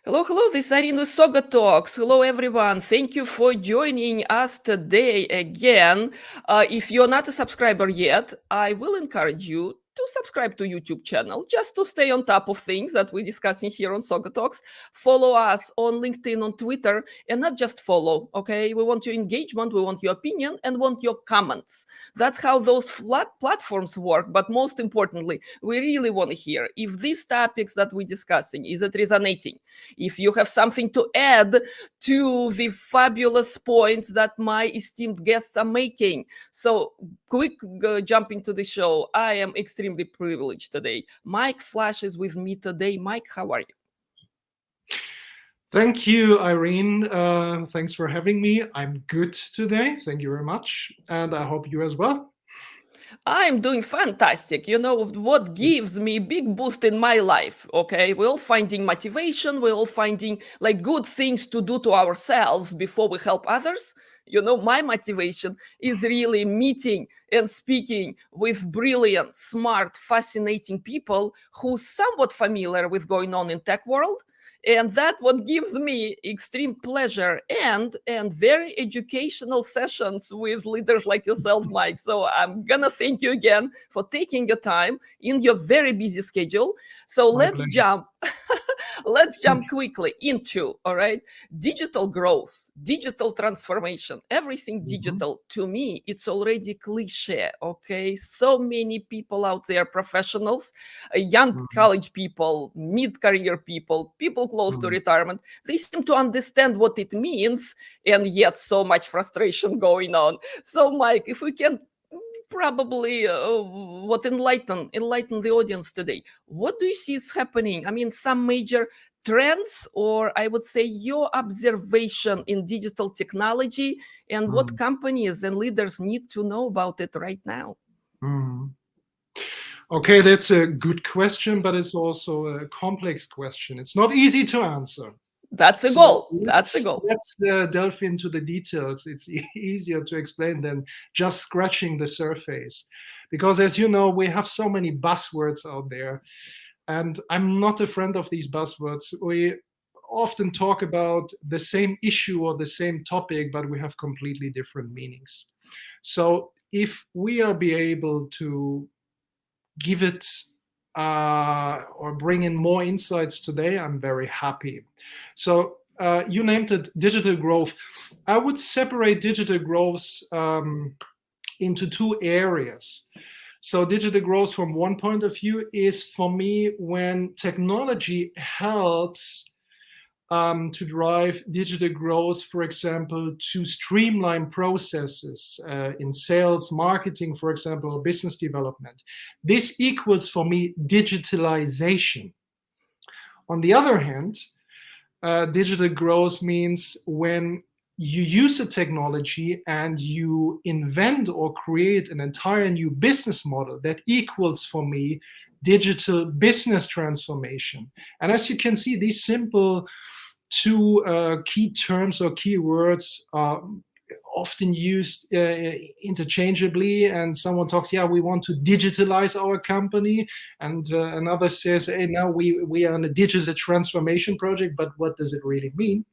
Hello, hello, this is Irene with SaugaTalks. Hello, everyone. Thank you for joining us today again. If you're not a subscriber yet, I will encourage you to subscribe to YouTube channel just to stay on top of things that we're discussing here on SaugaTalks. Follow us on LinkedIn, on Twitter, and not just follow, okay? We want your engagement, we want your opinion, and want your comments. That's how those flat platforms work. But most importantly, we really want to hear if these topics that we're discussing, is it resonating? If you have something to add to the fabulous points that my esteemed guests are making. So quick jump into the show. I am extremely privileged today. Mike Flache is with me today. Mike, how are you? Thank you, Irene. Thanks for having me. I'm good today. Thank you very much. And I hope you as well. I'm doing fantastic. You know what gives me big boost in my life, okay? We're all finding motivation, we're all finding like good things to do to ourselves before we help others. You know, my motivation is really meeting and speaking with brilliant, smart, fascinating people who somewhat familiar with going on in tech world, and that what gives me extreme pleasure and very educational sessions with leaders like yourself, Mike. So I'm gonna thank you again for taking your time in your very busy schedule. So My let's pleasure. jump let's jump quickly into, all right, digital growth, digital transformation, everything Mhm. digital. To me, it's already cliche, okay? So many people out there, professionals, young Mhm. college people, mid-career people, people close to Mhm. retirement, they seem to understand what it means, and yet so much frustration going on. So Mike, if we can probably what enlighten the audience today, what do you see is happening? I mean, some major trends, or I would say your observation in digital technology, and what Mhm. companies and leaders need to know about it right now. Mhm. Okay, that's a good question, but it's also a complex question. It's not easy to answer. That's a So goal. That's a let's goal. let's delve into the details. It's easier to explain than just scratching the surface, because as you know, we have so many buzzwords out there, and I'm not a friend of these buzzwords. We often talk about the same issue or the same topic, but we have completely different meanings. So if we are be able to give it or bring in more insights today, I'm very happy. So you named it digital growth. I would separate digital growth into two areas. So digital growth from one point of view is for me when technology helps to drive digital growth, for example, to streamline processes in sales, marketing, for example, or business development. This equals for me digitalization. On the other hand, digital growth means when you use a technology and you invent or create an entire new business model that equals for me digital business transformation. And as you can see, these simple two key terms or keywords are often used interchangeably, and someone talks, yeah, we want to digitalize our company, and another says, hey, now we are on a digital transformation project, but what does it really mean?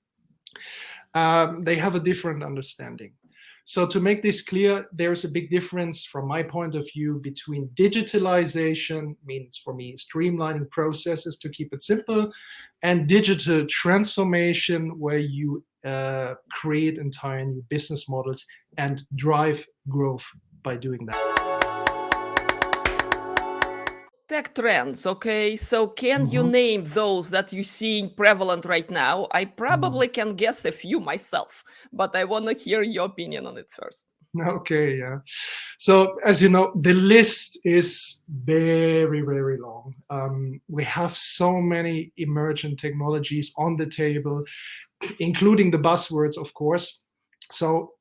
They have a different understanding. So to make this clear, there's a big difference from my point of view between digitalization, means for me streamlining processes to keep it simple, and digital transformation, where you create entire new business models and drive growth by doing that. Tech trends, okay? So can you Mhm. name those that you're seeing prevalent right now? I Mhm. probably can guess a few myself, but I want to hear your opinion on it first. Okay, yeah. So as you know, the list is very, very long. We have so many emergent technologies on the table, including the buzzwords, of course. So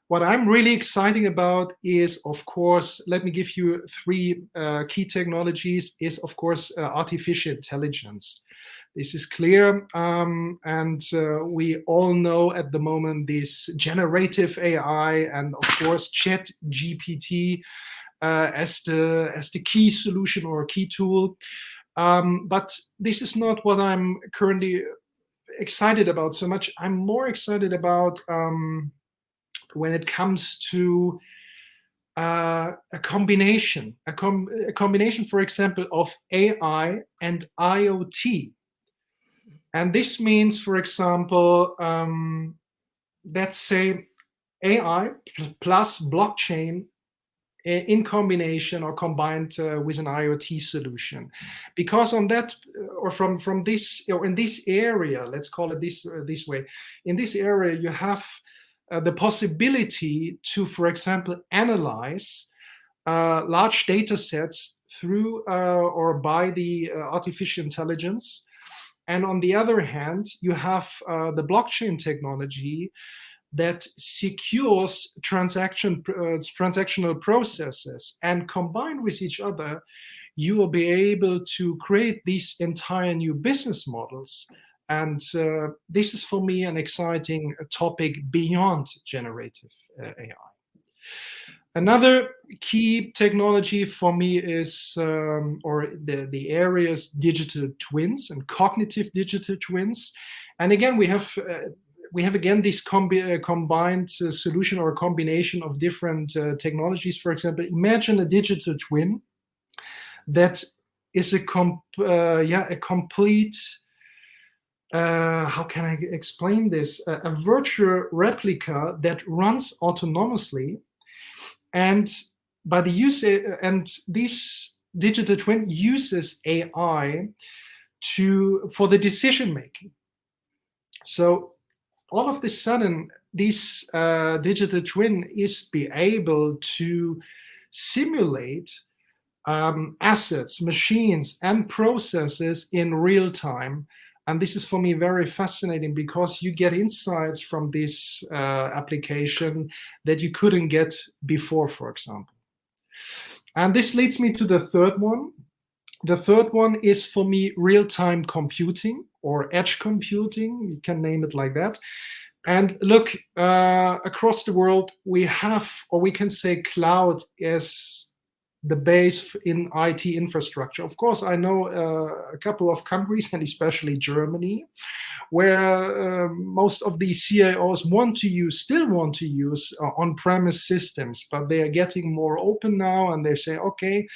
what I'm really excited about is, of course, let me give you three key technologies, is, of course, artificial intelligence. This is clear. And we all know at the moment this generative AI and, of course, ChatGPT as the key solution or key tool. But this is not what I'm currently excited about so much. I'm more excited about when it comes to a combination, a combination, for example, of AI and IoT. And this means, for example, let's say AI plus blockchain in combination or combined with an IoT solution, because on that or from this or in this area, let's call it this way. In this area, you have the possibility to, for example, analyze large data sets through or by the artificial intelligence. And on the other hand, you have the blockchain technology that secures transactional processes, and combined with each other, you will be able to create these entire new business models. And this is for me an exciting topic beyond generative AI. Another key technology for me is, or the areas, digital twins and cognitive digital twins. And again, we have again this combined solution or combination of different technologies. For example, imagine a digital twin that is a complete, how can I explain this? A virtual replica that runs autonomously, and by the use, and this digital twin uses AI for the decision making. So all of a sudden, this digital twin is be able to simulate assets, machines, and processes in real time. And this is for me very fascinating, because you get insights from this application that you couldn't get before, for example. And this leads me to the third one. The third one is for me real-time computing or edge computing. You can name it like that. And look, across the world, we have, or we can say cloud is the base in IT infrastructure. Of course, I know a couple of countries, and especially Germany, where most of the CIOs still want to use on-premise systems, but they are getting more open now, and they say, okay,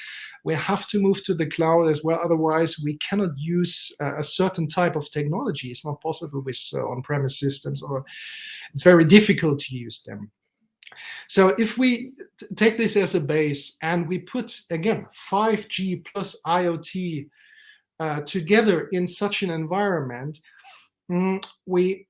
we have to move to the cloud as well. Otherwise, we cannot use a certain type of technology. It's not possible with on-premise systems, or it's very difficult to use them. So if we take this as a base and we put, again, 5G plus IoT together in such an environment, we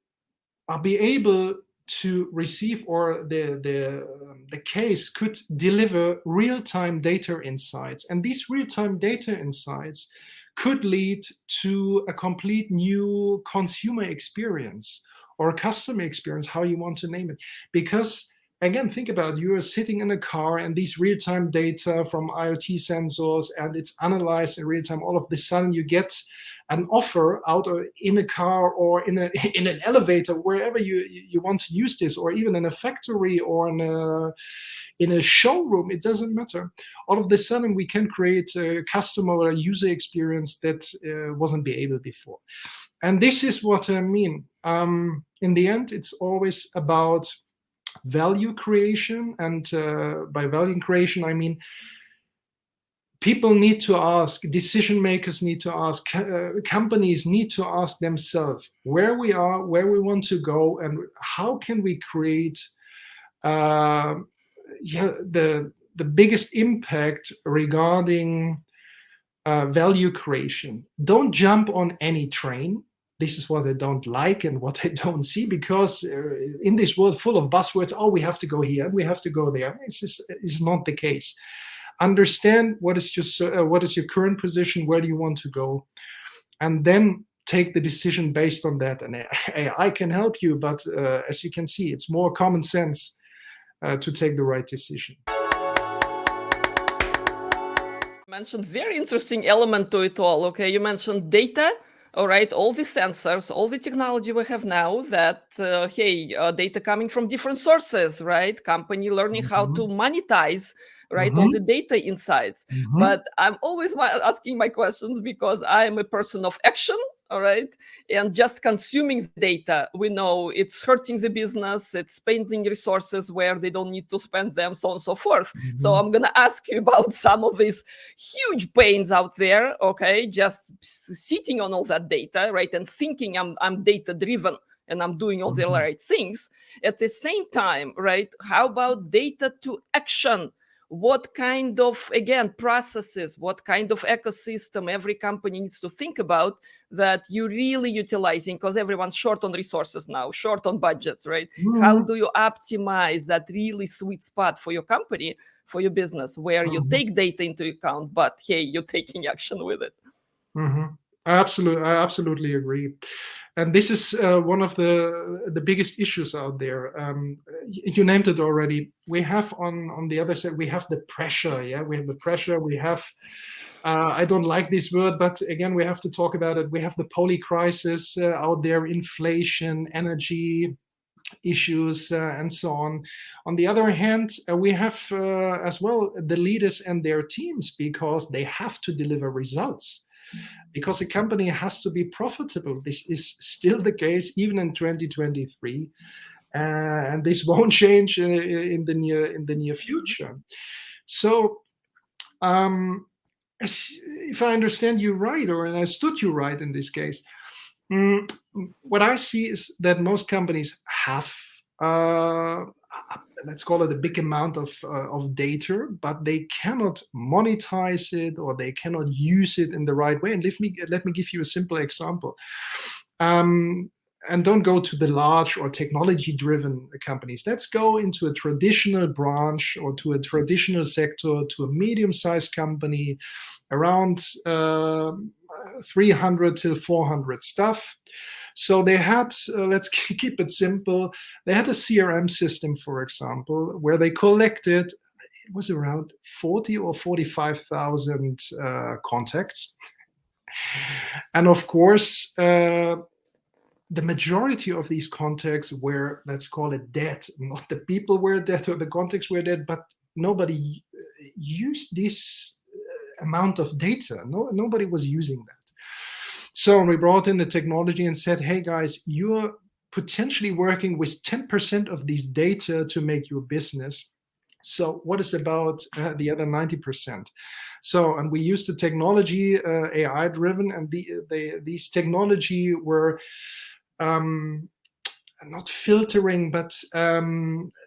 are be able to receive, or the case could deliver real-time data insights. And these real-time data insights could lead to a complete new consumer experience or customer experience, how you want to name it. Because again, think about it. You are sitting in a car, and these real-time data from IoT sensors, and it's analyzed in real time. All of a sudden, you get an offer out in a car or in an elevator, wherever you want to use this, or even in a factory or in a showroom. It doesn't matter. All of a sudden, we can create a customer or a user experience that wasn't be able before. And this is what I mean. In the end, it's always about value creation. And by value creation, I mean people need to ask, decision makers need to ask, companies need to ask themselves where we are, where we want to go, and how can we create the biggest impact regarding value creation. Don't jump on any train. This is what I don't like and what I don't see, because in this world full of buzzwords, oh, we have to go here, we have to go there. It's not the case. Understand what is your current position, where do you want to go, and then take the decision based on that. And AI can help you, but as you can see, it's more common sense to take the right decision. Mentioned very interesting element to it all. Okay, you mentioned data. all right, all the sensors, all the technology we have now that, data coming from different sources, right? Company learning how to Mhm. monetize, right? All Mhm. the data insights. Mhm. But I'm always asking my questions because I am a person of action, all right? And just consuming the data, we know it's hurting the business, it's spending resources where they don't need to spend them, so on and so forth. So Mhm. I'm going to ask you about some of these huge pains out there, okay, just sitting on all that data, right, and thinking I'm data driven and I'm doing all the Mhm. right things. At the same time, right, how about data to action? What kind of, again, processes, what kind of ecosystem every company needs to think about that you're really utilizing, because everyone's short on resources now, short on budgets, right? How Mhm. do you optimize that really sweet spot for your company, for your business, where you Mhm. take data into account, but hey, you're taking action with it? Mhm. I absolutely agree. And this is one of the biggest issues out there. You named it already. We have on the other side, we have the pressure. Yeah, we have the pressure. We have. I don't like this word, but again, we have to talk about it. We have the poly crisis out there, inflation, energy issues, and so on. On the other hand, we have as well the leaders and their teams because they have to deliver results because a company has to be profitable. This is still the case even in 2023, and this won't change in the near future. So, if I understand you right, or understood you right in this case, mm, what I see is that most companies have, uh, let's call it a big amount of data, but they cannot monetize it or they cannot use it in the right way. And let me give you a simple example. Um, and don't go to the large or technology driven companies. Let's go into a traditional branch or to a traditional sector, to a medium sized company around 300 till 400 staff. So they had, let's keep it simple, they had a CRM system, for example, where they collected, it was around 40 or 45,000 contacts. And of course, the majority of these contacts were, let's call it, dead. Not the people were dead or the contacts were dead, but nobody used this amount of data. Nobody was using that. So we brought in the technology and said, hey guys, you're potentially working with 10% of these data to make your business. So what is about the other 90%? So, and we used the technology, AI driven, and these technology were um, not filtering, but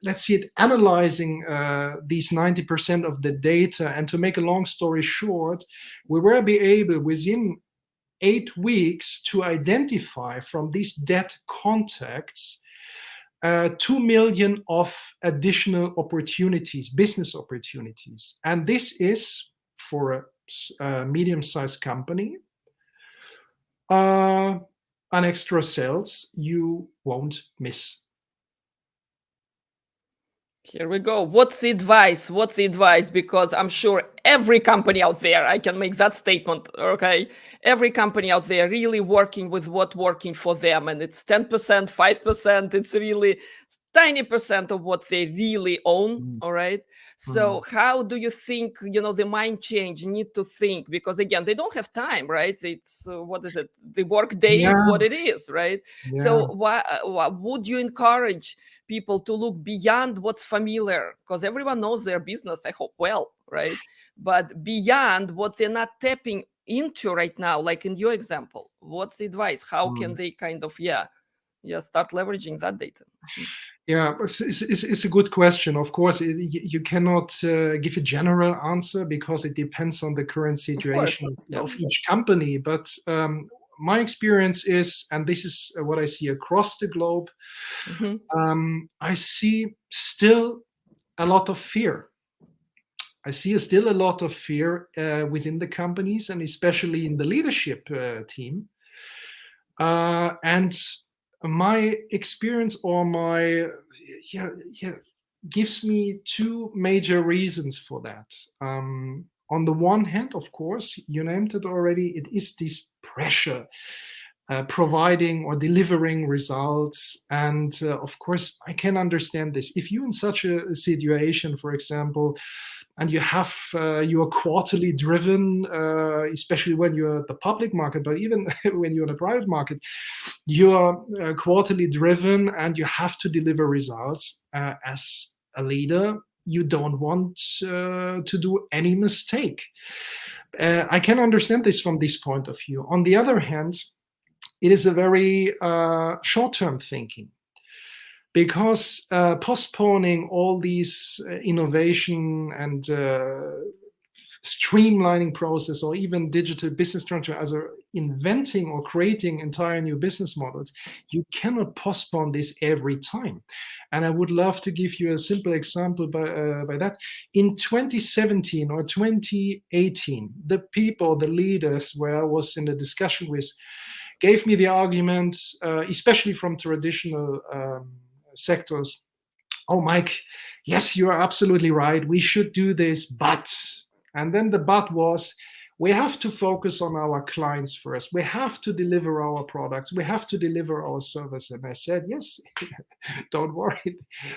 let's see it, analyzing these 90% of the data. And to make a long story short, we were be able within 8 weeks to identify from these dead contacts 2 million of additional opportunities, business opportunities. And this is for a medium-sized company, uh, an extra sales you won't miss. Here we go. What's the advice? What's the advice? Because I'm sure every company out there, I can make that statement, okay? Every company out there really working with what working for them. And it's 10%, 5%. It's really tiny percent of what they really own, Mm. all right? Mm. So how do you think, the mind change need to think? Because again, they don't have time, right? It's, what is it? The work day is Yeah, what it is, right? yeah. So why would you encourage people to look beyond what's familiar, because everyone knows their business, I hope, well, right? But beyond what they're not tapping into right now, like in your example, what's the advice? How can Mm. they kind of, start leveraging that data? Mhm. Yeah, it's a good question. Of course, you cannot give a general answer because it depends on the current Of course, situation yeah. of each company. But my experience is, and this is what I see across the globe, Hmm. I see still a lot of fear. I see still a lot of fear within the companies and especially in the leadership team. And my experience or my yeah, yeah gives me two major reasons for that. On the one hand, of course, you named it already, it is this pressure. providing or delivering results. And of course, I can understand this. If you're in such a situation, for example, and you are quarterly driven, especially when you're at the public market, but even when you're in the private market, you are quarterly driven and you have to deliver results as a leader. You don't want to do any mistake. I can understand this from this point of view. On the other hand, it is a very short-term thinking, because postponing all these innovation and streamlining process, or even digital business structure, as a inventing or creating entire new business models, you cannot postpone this every time. And I would love to give you a simple example by that. In 2017 or 2018, the leaders where I was in a discussion with, gave me the argument, especially from traditional sectors. Oh, Mike, yes, you are absolutely right. We should do this, but, and then the but was, we have to focus on our clients first. We have to deliver our products. We have to deliver our service. And I said, yes, don't worry.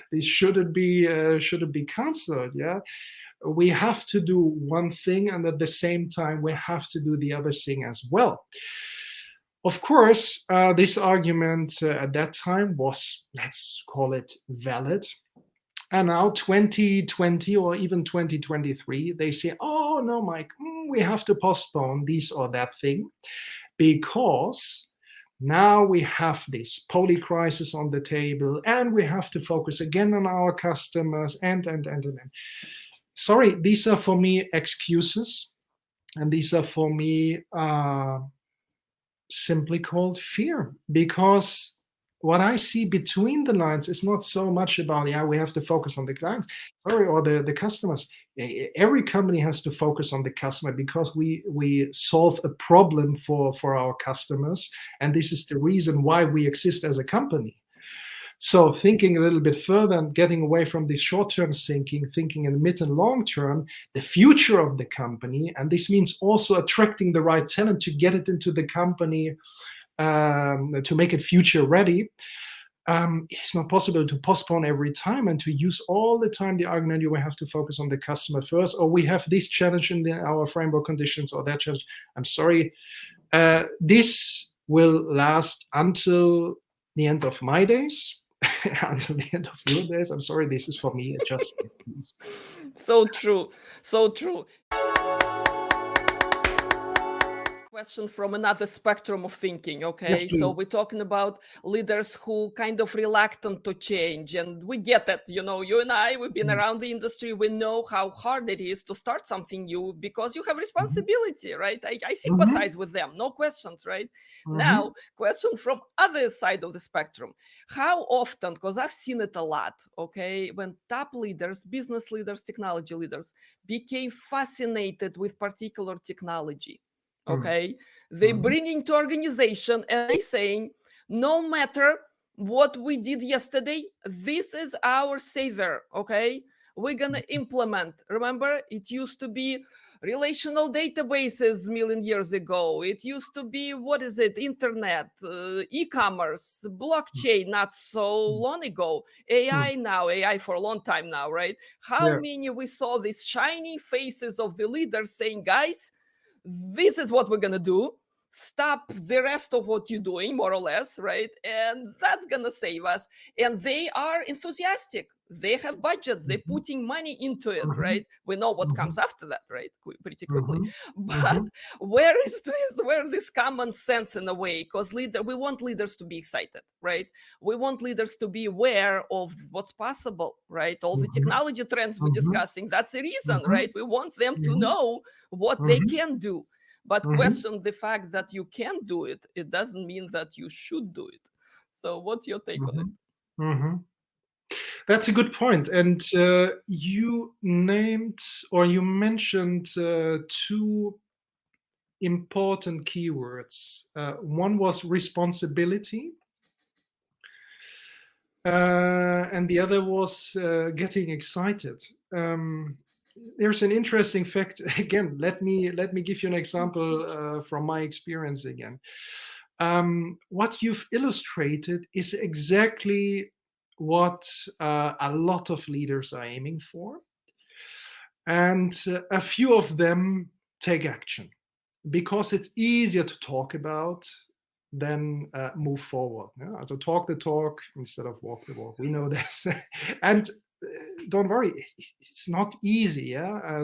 This shouldn't be cancelled. Yeah. We have to do one thing, and at the same time, we have to do the other thing as well. Of course, this argument at that time was, let's call it, valid. And now 2020 or even 2023, they say, oh, no, Mike, we have to postpone this or that thing, because now we have this poly crisis on the table, and we have to focus again on our customers, and. Sorry, these are for me excuses, and these are for me simply called fear, because what I see between the lines is not so much about, yeah, we have to focus on the clients, sorry, or the customers. Every company has to focus on the customer, because we solve a problem for our customers, and this is the reason why we exist as a company. So thinking a little bit further and getting away from this short-term thinking in the mid and long term, the future of the company, and this means also attracting the right talent to get it into the company, to make it future ready. It's not possible to postpone every time and to use all the time the argument, you will have to focus on the customer first, or we have this challenge in our framework conditions, or that challenge. I'm sorry. This will last until the end of my days, until the end of your days. I'm sorry, this is for me. It just So true. So true. Question from another spectrum of thinking. Okay, yes, so we're talking about leaders who kind of reluctant to change, and we get it. You know, you and I, we've been around the industry. We know how hard it is to start something new, because you have responsibility, right? I sympathize with them, no questions, right? Now, question from other side of the spectrum. How often, because I've seen it a lot, okay, when top leaders, business leaders, technology leaders became fascinated with particular technology, okay, they bring into organization and they saying, no matter what we did yesterday, this is our savior, okay, we're gonna implement. Remember, it used to be relational databases million years ago. It used to be, what is it, internet, e-commerce, blockchain not so long ago, AI now, AI for a long time now, right? How many we saw these shiny faces of the leaders saying, guys, this is what we're going to do, stop the rest of what you're doing, more or less, right? And that's going to save us. And they are enthusiastic, they have budgets, they're putting money into it, right? We know what comes after that, right? Pretty quickly. But where is this, where this common sense in a way? Because we want leaders to be excited, right? We want leaders to be aware of what's possible, right? All the technology trends we're discussing, that's the reason, right? We want them to know what they can do. But question the fact that you can do it, it doesn't mean that you should do it. So what's your take on it? That's a good point. And you named, or you mentioned, two important keywords. One was responsibility, and the other was getting excited. There's an interesting fact. Again, let me give you an example from my experience again. What you've illustrated is exactly what a lot of leaders are aiming for. And a few of them take action because it's easier to talk about than move forward. Yeah? So talk the talk instead of walk the walk. We know this. And don't worry, it's not easy. Yeah.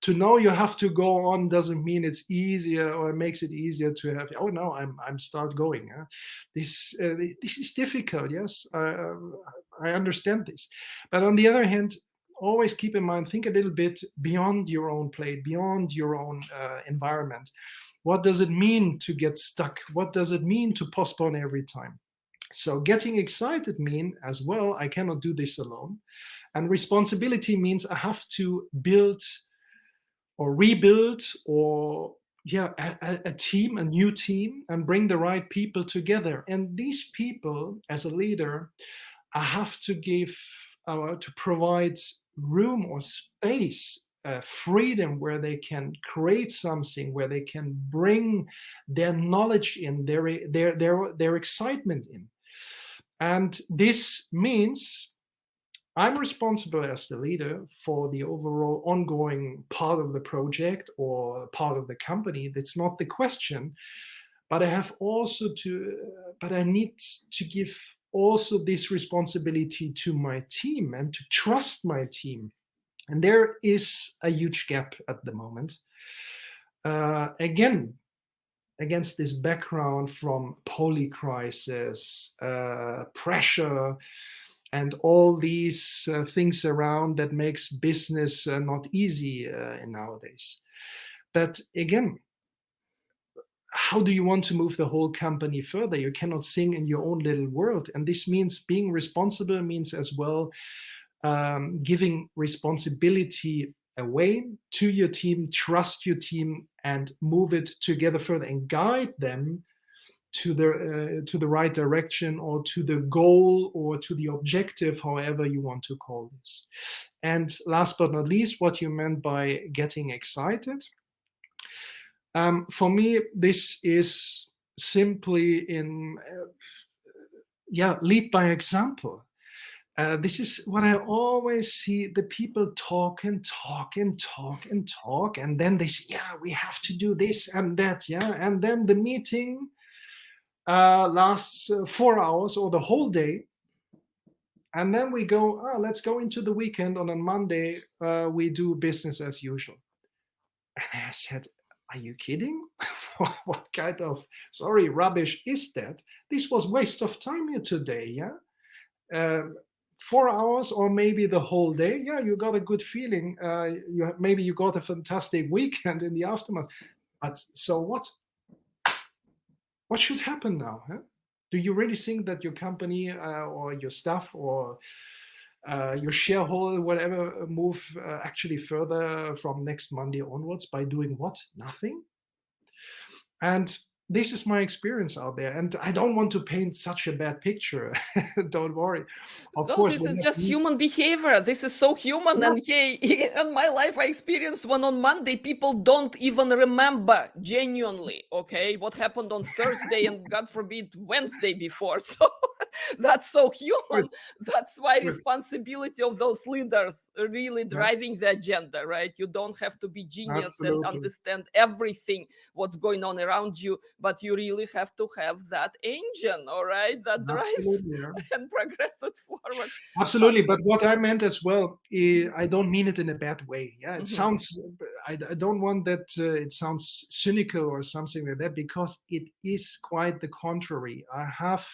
To know you have to go on doesn't mean it's easier or it makes it easier to have. Oh no, I'm start going. Yeah? This is difficult. Yes, I understand this, but on the other hand, always keep in mind, think a little bit beyond your own plate, beyond your own environment. What does it mean to get stuck? What does it mean to postpone every time? So getting excited mean as well, I cannot do this alone. And responsibility means I have to build or rebuild or a team, a new team, and bring the right people together. And these people, as a leader, I have to give to provide room or space, freedom where they can create something, where they can bring their knowledge in, their excitement in. And this means I'm responsible as the leader for the overall ongoing part of the project or part of the company. That's not the question, but I have also but I need to give also this responsibility to my team and to trust my team. And there is a huge gap at the moment. Again, against this background from polycrisis, pressure, and all these things around that makes business not easy nowadays. But again, how do you want to move the whole company further? You cannot sing in your own little world. And this means being responsible means as well giving responsibility away to your team, trust your team, and move it together further and guide them to the right direction or to the goal or to the objective, however you want to call this. And last but not least, what you meant by getting excited. For me, this is simply lead by example. This is what I always see. The people talk and talk and talk and talk, and then they say, "Yeah, we have to do this and that." Yeah, and then the meeting lasts 4 hours or the whole day, and then we go, let's go into the weekend. On a Monday, we do business as usual. And I said, are you kidding? What kind of, sorry, rubbish is that? This was waste of time here today, yeah? 4 hours or maybe the whole day, yeah, you got a good feeling. Maybe you got a fantastic weekend in the aftermath. But so what? What should happen now? Huh? Do you really think that your company or your staff or your shareholder, whatever, move actually further from next Monday onwards by doing what? Nothing. And this is my experience out there. And I don't want to paint such a bad picture. Don't worry. Of No, course, this we is have just human behavior. This is so human. yeah, And hey, in my life, I experienced when on Monday, people don't even remember genuinely, okay, what happened on Thursday and God forbid, Wednesday before. So that's so good, human. That's why good. responsibility of those leaders really Yeah, driving the agenda, right? You don't have to be genius and absolutely. understand everything what's going on around you, but you really have to have that engine, all right, that drives Absolutely. Yeah. and progress it forward. Absolutely, but what I meant as well, I don't mean it in a bad way. Yeah, it Mhm. sounds. I don't want that. It sounds cynical or something like that because it is quite the contrary. I have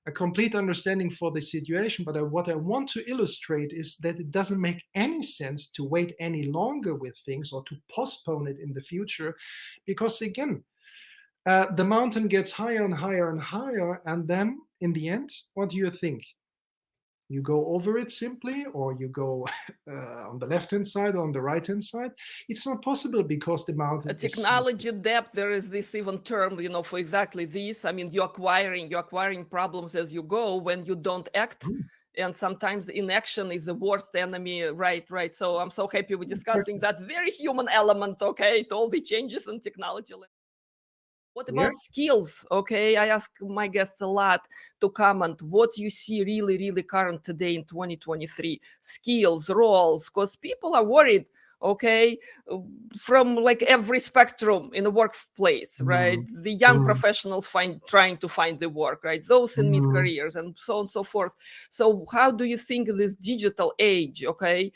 a complete understanding for the situation, but what I want to illustrate is that it doesn't make any sense to wait any longer with things or to postpone it in the future, because again, the mountain gets higher and higher and higher, and then in the end, what do you think? You go over it simply, or you go on the left hand side or on the right hand side. It's not possible because the A mountain is so technology depth, there is this even term, for exactly this. I mean, you're acquiring problems as you go when you don't act. Mm, And sometimes inaction is the worst enemy, right? Right. So I'm so happy we're discussing exactly. that very human element, okay, to all the changes in technology. What Yeah. about skills? Okay, I ask my guests a lot to comment what you see really, really current today in 2023. Skills, roles, because people are worried, okay, uh, from like every spectrum in the workplace, right? Mm, The young mm, professionals trying to find the work, right? Those in mid mm. careers and so on and so forth. So, how do you think this digital age, okay,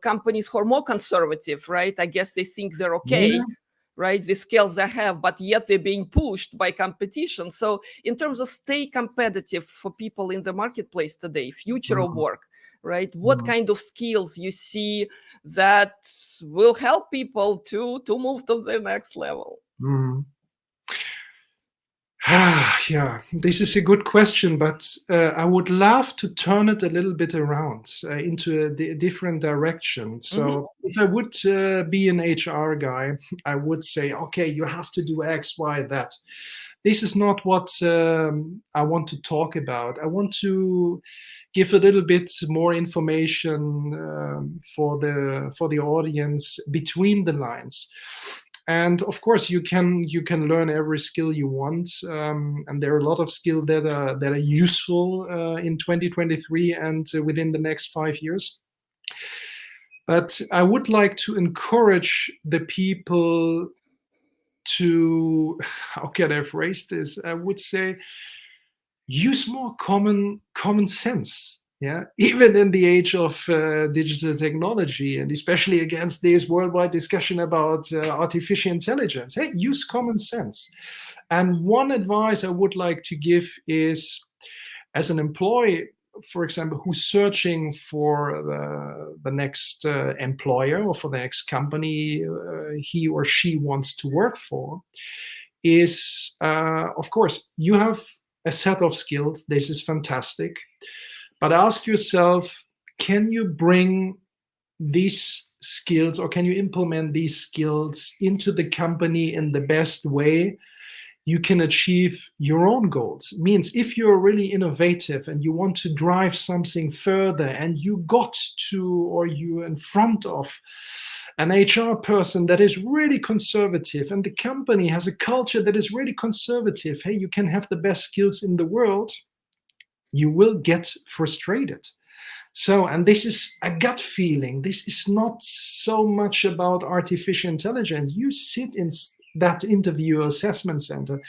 companies who are more conservative, right? I guess they think they're Yeah. okay, right, the skills they have, but yet they're being pushed by competition. So in terms of stay competitive for people in the marketplace today, future of Mm, work, right, what mm, kind of skills you see that will help people to move to the next level? mm. Yeah, this is a good question, but I would love to turn it a little bit around into a different direction. Hmm. So, if I would be an HR guy, I would say, okay, you have to do X, Y, that. This is not what I want to talk about. I want to give a little bit more information for the audience between the lines. And of course, you can learn every skill you want, and there are a lot of skills that are useful in 2023 and within the next 5 years. But I would like to encourage the people to, how can I phrase this? I would say use more common sense. Yeah, even in the age of digital technology, and especially against this worldwide discussion about artificial intelligence, hey, use common sense. And one advice I would like to give is, as an employee, for example, who's searching for the next employer or for the next company he or she wants to work for, is of course, you have a set of skills. This is fantastic. But ask yourself, can you bring these skills or can you implement these skills into the company in the best way you can achieve your own goals? Means if you're really innovative and you want to drive something further and you got to, or you're in front of an HR person that is really conservative and the company has a culture that is really conservative, hey, you can have the best skills in the world, you will get frustrated. So, and this is a gut feeling. This is not so much about artificial intelligence. You sit in that interview assessment center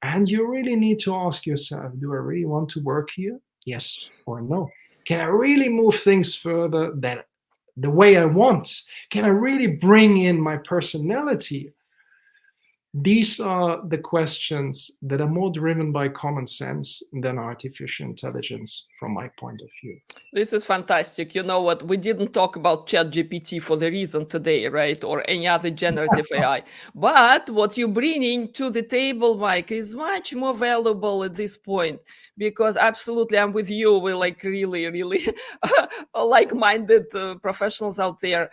and you really need to ask yourself, do I really want to work here? Yes or no? Can I really move things further that the way I want? Can I really bring in my personality? These are the questions that are more driven by common sense than artificial intelligence, from my point of view. This is fantastic. You know what? We didn't talk about ChatGPT for the reason today, right? Or any other generative AI. But what you're bringing to the table, Mike, is much more valuable at this point because absolutely, I'm with you. We're like really, really like-minded professionals out there.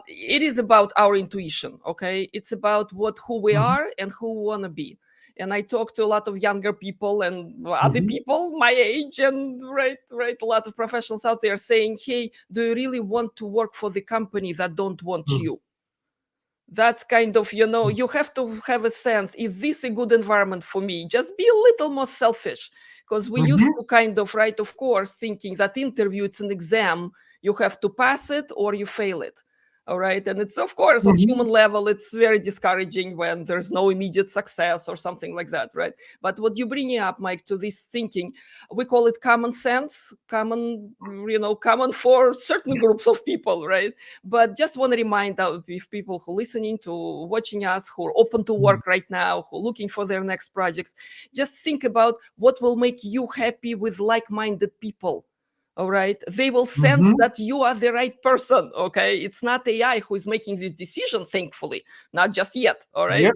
It is about our intuition, okay? It's about who we Mhm, are and who we want to be. And I talk to a lot of younger people and other mhm, people my age, and right, a lot of professionals out there saying, hey, do you really want to work for the company that don't want mhm, you? That's kind of, you have to have a sense, is this a good environment for me? Just be a little more selfish, because we used mhm, to kind of, right, of course, thinking that interview, it's an exam, you have to pass it or you fail it. All right, and it's, of course, on human mhm, level, it's very discouraging when there's no immediate success or something like that, right? But what you bring up, Mike, to this thinking, we call it common sense, common for certain groups of people, right? But just want to remind if people who are listening to watching us, who are open to mhm, work right now, who are looking for their next projects, just think about what will make you happy with like-minded people. All right, they will sense mhm. that you are the right person. Okay, it's not AI who is making this decision, thankfully, not just yet. All right, Yep.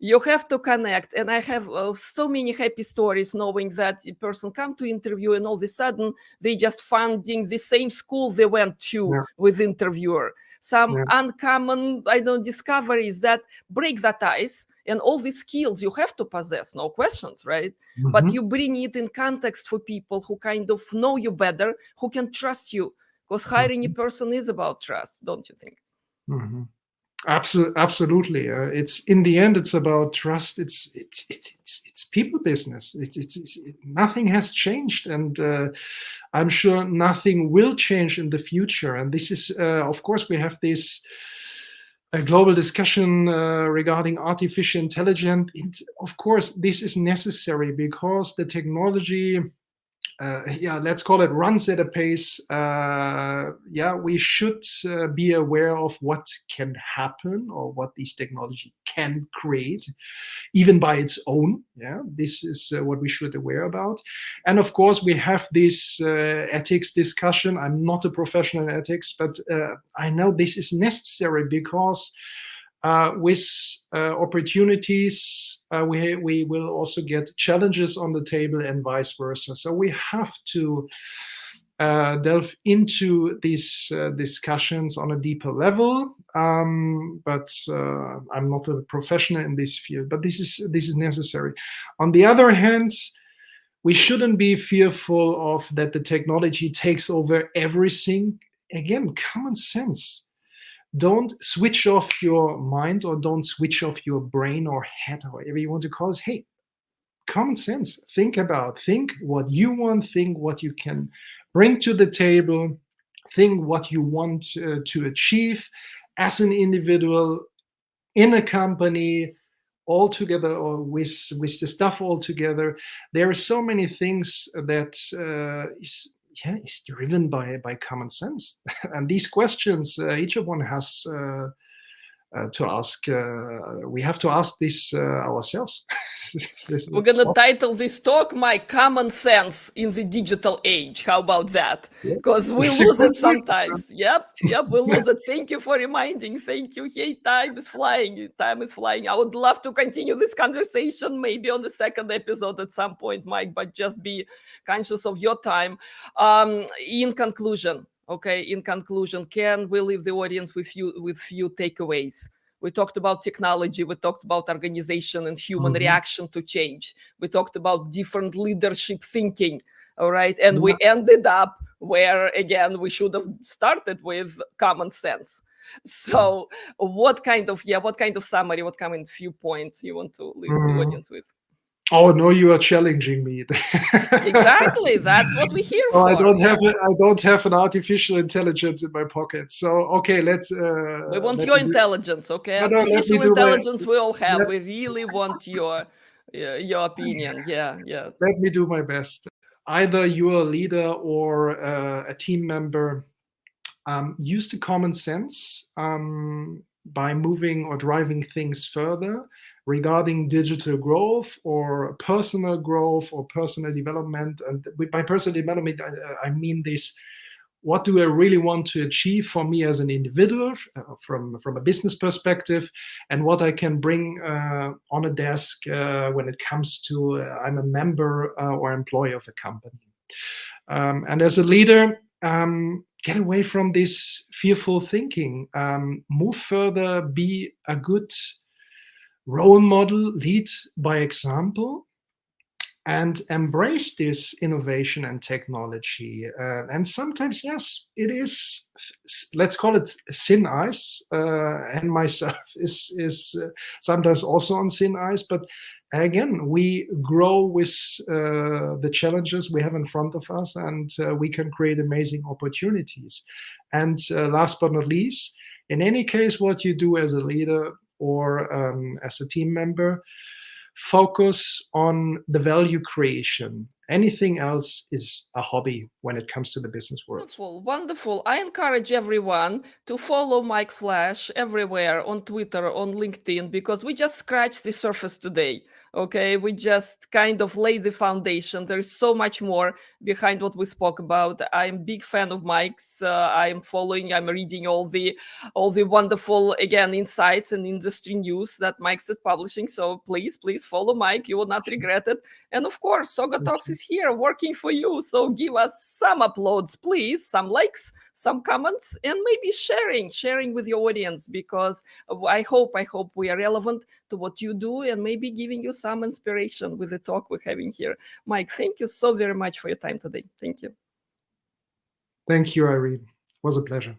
you have to connect, and I have so many happy stories knowing that a person come to interview and all of a sudden they just finding the same school they went to Yeah. with interviewer, some Yeah. uncommon, I know, discoveries that break that ice, and all these skills you have to possess, no questions, right? But Mhm, you bring it in context for people who kind of know you better, who can trust you, because hiring a mhm, person is about trust, don't you think? mhm. Absolutely. It's in the end, it's about trust. It's people business. Nothing has changed, and I'm sure nothing will change in the future. And this is, of course, we have this a global discussion regarding artificial intelligence. Of course, this is necessary because the technology, yeah, let's call it runs at a pace. Yeah, we should be aware of what can happen or what this technology can create, even by its own. Yeah, this is what we should aware about. And of course, we have this ethics discussion. I'm not a professional in ethics, but I know this is necessary because with opportunities, we will also get challenges on the table and vice versa. So we have to delve into these discussions on a deeper level. But I'm not a professional in this field, but this is necessary. On the other hand, we shouldn't be fearful of that the technology takes over everything. Again, common sense. Don't switch off your mind or don't switch off your brain or head, or whatever you want to call it. Hey, common sense. Think what you want, think what you can bring to the table, think what you want to achieve as an individual, in a company, all together, or with the stuff all together. There are so many things that is driven by common sense. And these questions, each of one has to ask. We have to ask this ourselves. We're gonna title this talk "My Common Sense in the Digital Age." How about that? Yeah, Because we it's a lose good it sometimes. Yep, we lose it. Thank you for reminding. Thank you. Hey, time is flying. Time is flying. I would love to continue this conversation maybe on the second episode at some point, Mike, but just be conscious of your time. In conclusion, can we leave the audience with few takeaways? We talked about technology. We talked about organization and human reaction to change. We talked about different leadership thinking. All right. And we ended up where, again, we should have started with common sense. So what kind of summary, what kind of few points you want to leave the audience with? Oh no, you are challenging me. Exactly. That's what we're here Oh, for. I don't have an artificial intelligence in my pocket. So okay, we want let your me do, intelligence, okay? no, let me Artificial do my intelligence we all have. let, We really want your opinion. Yeah. let me do my best. Either you're a leader or a team member, use the common sense by moving or driving things further regarding digital growth or personal growth or personal development. And by personal development, I mean this: what do I really want to achieve for me as an individual from a business perspective, and what I can bring on a desk when it comes to I'm a member or employee of a company. And as a leader, get away from this fearful thinking, move further, be a good role model, lead by example, and embrace this innovation and technology. And sometimes, yes, it is, let's call it thin ice. And myself is sometimes also on thin ice. But again, we grow with the challenges we have in front of us, and we can create amazing opportunities. And last but not least, in any case, what you do as a leader or as a team member, focus on the value creation. Anything else is a hobby when it comes to the business world. Wonderful. I encourage everyone to follow Mike Flache everywhere, on Twitter, on LinkedIn, because we just scratched the surface today. Okay, we just kind of laid the foundation. There's so much more behind what we spoke about. I'm a big fan of Mike's. I'm reading all the wonderful, again, insights and industry news that Mike's is publishing. So please follow Mike. You will not regret it. And of course, SaugaTalks is here working for you. So give us some uploads, please, some likes, some comments, and maybe sharing with your audience, because I hope we are relevant to what you do and maybe giving you some inspiration with the talk we're having here. Mike, thank you so very much for your time today. Thank you. Thank you, Irene. It was a pleasure.